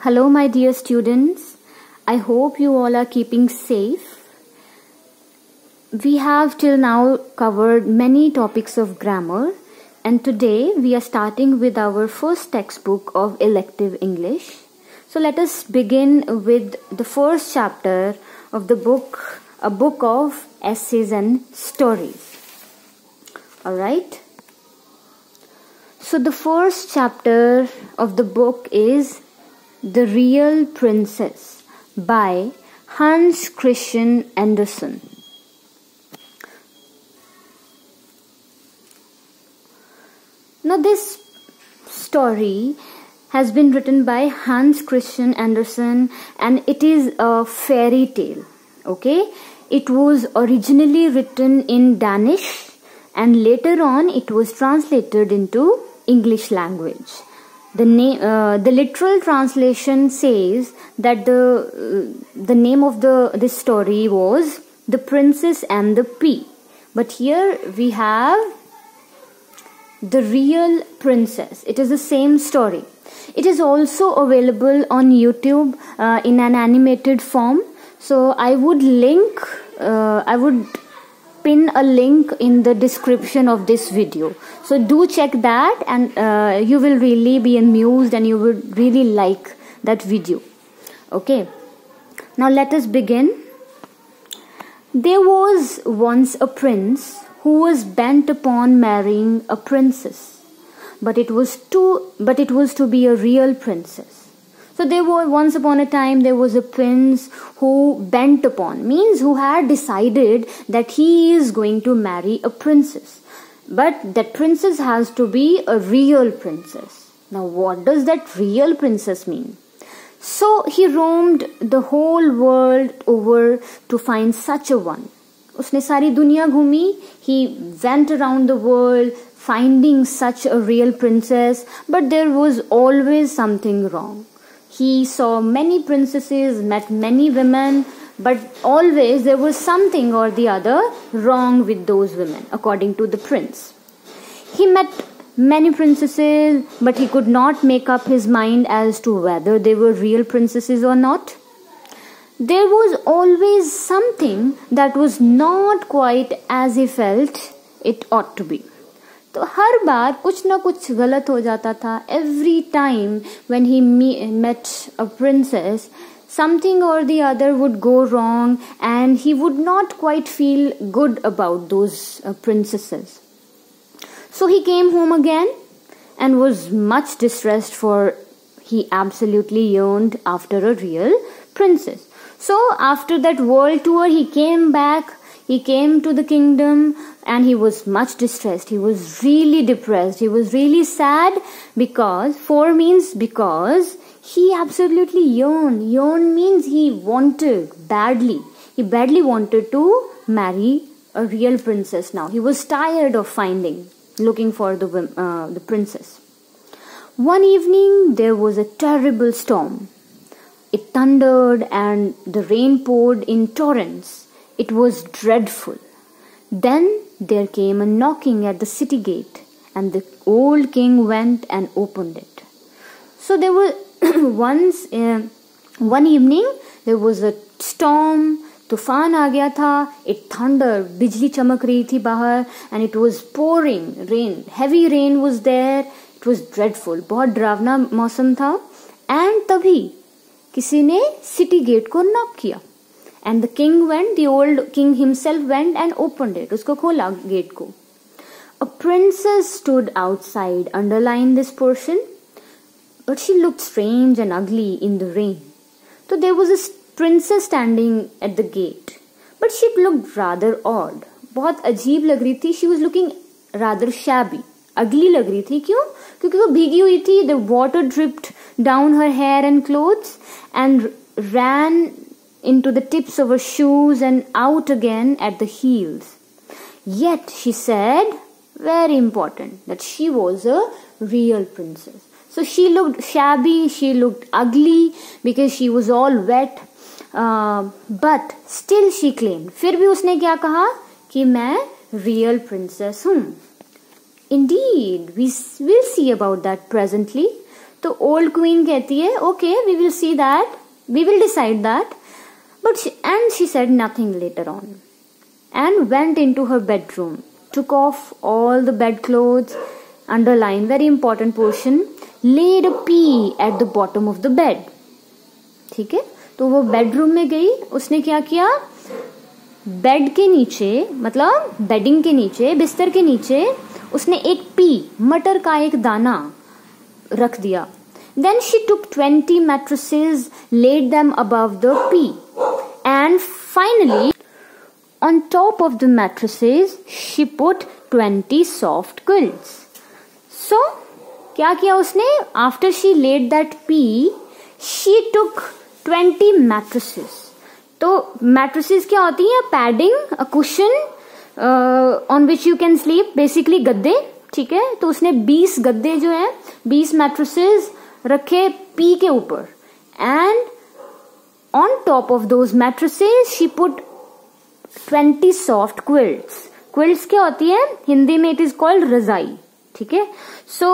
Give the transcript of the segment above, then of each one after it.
Hello my dear students, I hope you all are keeping safe. We have till now covered many topics of grammar and today we are starting with our first textbook of elective English. So let us begin with the first chapter of the book, a book of essays and stories. Alright. So the first chapter of the book is The Real Princess by Hans Christian Andersen. Now this story has been written by Hans Christian Andersen and it is a fairy tale. Okay, it was originally written in Danish and later on it was translated into English language. The literal translation says that the name of this story was The Princess and the Pea. But here we have The Real Princess. It is the same story. It is also available on YouTube in an animated form. So I would pin a link in the description of this video. So do check that and you will really be amused and you will really like that video. Okay. Now let us begin. There was once a prince who was bent upon marrying a princess, but it was to be a real princess. So once upon a time there was a prince who bent upon, means who had decided that he is going to marry a princess. But that princess has to be a real princess. Now what does that real princess mean? So he roamed the whole world over to find such a one. उसने सारी दुनिया घूमी. He went around the world finding such a real princess, but there was always something wrong. He saw many princesses, met many women, but always there was something or the other wrong with those women, according to the prince. He met many princesses, but he could not make up his mind as to whether they were real princesses or not. There was always something that was not quite as he felt it ought to be. तो हर बार कुछ ना कुछ गलत हो जाता था. Every time when he met a princess, something or the other would go wrong and he would not quite feel good about those princesses. So he came home again and was much distressed, for he absolutely yearned after a real princess. So after that world tour he came back. He came to the kingdom and he was much distressed. He was really depressed. He was really sad because he absolutely yearned. Yearn means he wanted badly. He badly wanted to marry a real princess now. He was tired of looking for the princess. One evening there was a terrible storm. It thundered and the rain poured in torrents. It was dreadful. Then there came a knocking at the city gate and the old king went and opened it. So there was one evening there was a storm. तूफान आ गया था. It thundered. बिजली चमक रही थी बाहर and it was pouring rain. Heavy rain was there. It was dreadful. बहुत डरावना मौसम था. And तभी किसी ने city gate को knock किया. And the king went, the old king himself went and opened it. उसको खोला gate को. A princess stood outside. Underline this portion. But she looked strange and ugly in the rain. So there was a princess standing at the gate. But she looked rather odd. बहुत अजीब लग रही थी. She was looking rather shabby. Ugly लग रही थी. क्यों? क्योंकि वो भीगी हुई थी. The water dripped down her hair and clothes and ran into the tips of her shoes and out again at the heels. Yet she said, very important, that she was a real princess. So she looked shabby, she looked ugly because she was all wet. But still she claimed. फिर भी उसने क्या कहा कि मैं real princess हूँ. Indeed, we will see about that presently. तो old queen कहती है okay we will see that, we will decide that, but she said nothing later on and went into her bedroom, took off all the bed clothes, underline very important portion, laid a pea at the bottom of the bed. ठीक है, तो वो bedroom में गई, उसने क्या किया, bed के नीचे मतलब बेडिंग के नीचे, बिस्तर के नीचे उसने एक पी, मटर का एक दाना रख दिया. Then she took 20 mattresses, laid them above the pea, and finally on top of the mattresses she put 20 soft quilts. So क्या किया उसने, after she laid that pea she took 20 mattresses. तो mattresses क्या होती हैं, padding, a cushion on which you can sleep, basically गद्दे. ठीक है, तो उसने 20 गद्दे जो है 20 mattresses रखे पी के ऊपर, and on top of those mattresses she put 20 soft quilts. Quilts क्या होती है हिंदी में, it is called रजाई. ठीक है, so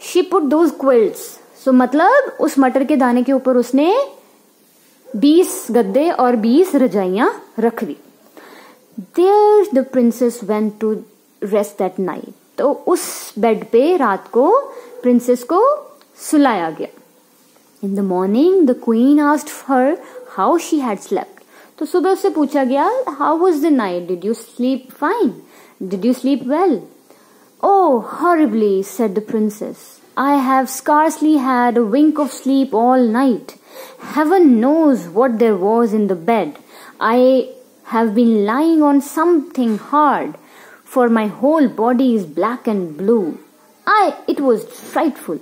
she put those quilts. so मतलब उस मटर के दाने के ऊपर उसने 20 गद्दे और 20 रजाइयां रख दी. There the princess went to rest that night. तो उस बेड पे रात को प्रिंसेस को सुलाया गया. In the morning the queen asked her how she had slept. तो सुबह उससे पूछा गया how was the night, did you sleep fine, did you sleep well? Oh horribly, said the princess. I have scarcely had a wink of sleep all night. Heaven knows what there was in the bed. I have been lying on something hard, for my whole body is black and blue. It was frightful.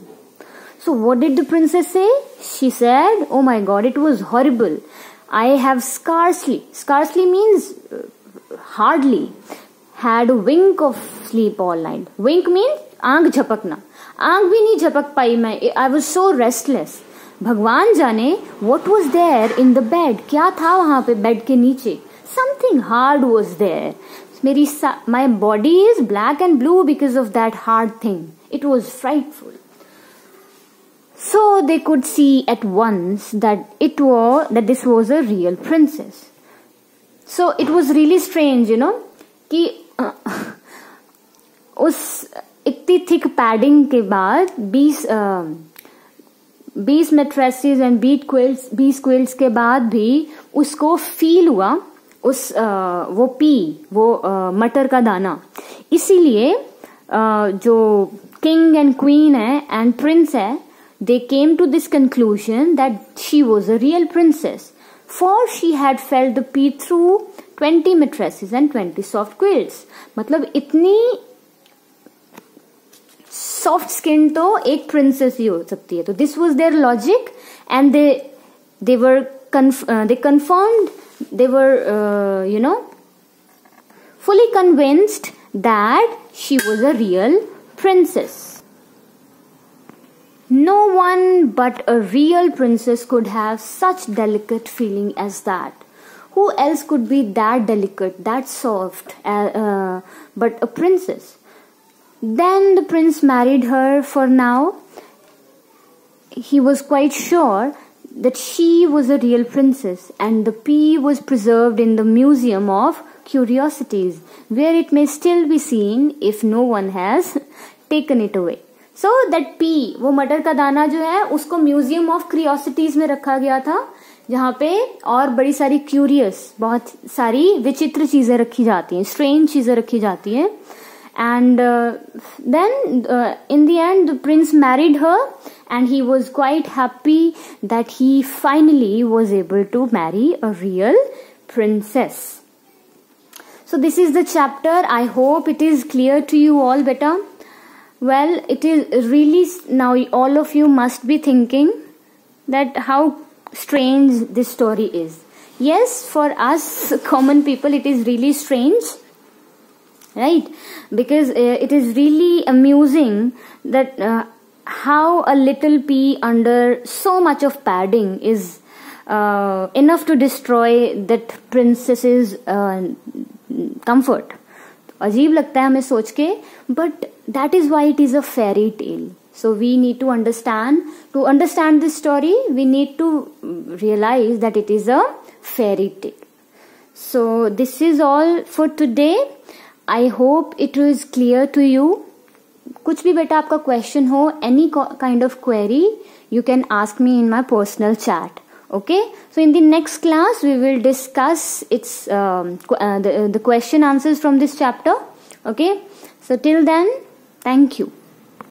So what did the princess say? She said, oh my God, it was horrible. I have scarcely means hardly, had a wink of sleep all night. Wink means आंख झपकना, आंख भी नहीं झपक पाई मैं. I was so restless. भगवान जाने what was there in the bed, क्या था वहां पे बेड के नीचे. Something hard was there. My body is black and blue because of that hard thing. It was frightful. So they could see at once that this was a real princess. So it was really strange, you know, कि उस इतनी thick padding के बाद 20 mattresses and 20 quilts के बाद भी उसको feel हुआ वो मटर का दाना. इसीलिए जो किंग एंड क्वीन है एंड प्रिंस है, they came to this conclusion that she was a real princess, for she had felt the pea through 20 mattresses and 20 soft quilts. मतलब इतनी सॉफ्ट स्किन तो एक प्रिंसेस ही हो सकती है. तो this was their logic and they confirmed, they were fully convinced that she was a real princess. No one but a real princess could have such delicate feeling as that. Who else could be that delicate, that soft, but a princess? Then the prince married her. For now, he was quite sure that she was a real princess, and the pea was preserved in the Museum of Curiosities, where it may still be seen if no one has taken it away. So that pea, वो मटर का दाना जो है उसको museum of curiosities में रखा गया था, जहाँ पे और बड़ी सारी क्यूरियस, बहुत सारी विचित्र चीजें रखी जाती हैं, स्ट्रेंज चीजें रखी जाती हैं. And then in the end the prince married her, and he was quite happy that he finally was able to marry a real princess. So this is the chapter. I hope it is clear to you all better. Well, it is really, now all of you must be thinking that how strange this story is. Yes, for us common people it is really strange, right? Because it is really amusing that how a little pea under so much of padding is enough to destroy that princess's comfort. अजीब लगता है हमें सोच के, but that is why it is a fairy tale. So we need to understand this story, we need to realize that it is a fairy tale. So this is all for today. I hope it was clear to you. कुछ भी बेटा आपका question हो, any kind of query, you can ask me in my personal chat. Okay, so in the next class we will discuss the question answers from this chapter. Okay, so till then, thank you.